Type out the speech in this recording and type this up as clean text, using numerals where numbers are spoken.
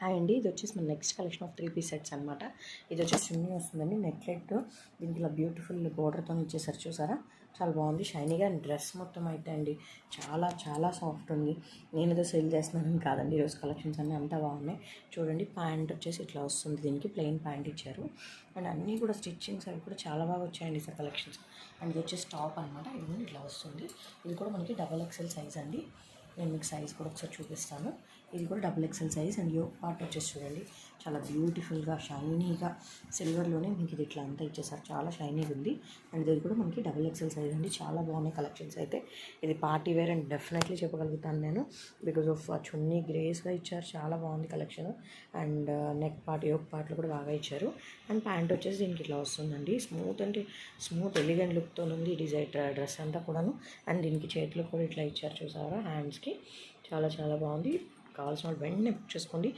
Hi అండి, ఇది వచ్చేసి మన next collection of 3 piece sets అనమాట. ఇది వచ్చేసి చున్నీ వస్తుందండి, నెక్లెట్ దీనికి ఇలా బ్యూటిఫుల్ బోర్డర్తో ఇచ్చేసారు చూసారా, చాలా బాగుంది షైనీగా. అండ్ డ్రెస్ మొత్తం అయితే అండి చాలా చాలా సాఫ్ట్ ఉంది. నేను ఏదో సేల్ చేస్తున్నాను కాదండి, ఈరోజు కలెక్షన్స్ అన్నీ అంతా బాగున్నాయి. చూడండి, ప్యాంట్ వచ్చేసి ఇట్లా వస్తుంది, దీనికి ప్లెయిన్ ప్యాంట్ ఇచ్చారు. అండ్ అన్నీ కూడా స్టిచ్చింగ్స్ అవి కూడా చాలా బాగా వచ్చాయండి సార్ కలెక్షన్స్. అండ్ ఇది వచ్చేసి టాప్ అనమాట, ఇది ఇట్లా వస్తుంది. ఇది కూడా మనకి XXL సైజ్ అండి. నేను మీకు సైజ్ కూడా ఒకసారి చూపిస్తాను. ఇది కూడా XXL size. And yoke part వచ్చేసి చూడండి, చాలా బ్యూటిఫుల్గా షైనీగా సిల్వర్లోనే మీకు ఇది ఇట్లా అంతా ఇచ్చేసారు, చాలా షైనీగా ఉంది. అండ్ ఇది కూడా మనకి XXL సైజ్ అండి. చాలా బాగున్నాయి కలెక్షన్స్ అయితే. ఇది పార్టీ వేర్ అండ్ డెఫినెట్లీ చెప్పగలుగుతాను నేను, బికాజ్ ఆఫ్ ఆ చున్నీ గ్రేస్గా ఇచ్చారు, చాలా బాగుంది collection. And neck part yoke పార్ట్లు కూడా బాగా ఇచ్చారు. అండ్ ప్యాంట్ వచ్చేసి దీనికి ఇట్లా వస్తుందండి, స్మూత్ అంటే స్మూత్ ఎలిగెంట్ లుక్తో ఉంది డిజైన్ డ్రెస్ అంతా కూడాను. అండ్ దీనికి చేతులు కూడా ఇట్లా ఇచ్చారు చూసారా, హ్యాండ్స్కి చాలా చాలా బాగుంది. కావాల్సిన వాళ్ళు వెంటనే బుక్ చేసుకోండి.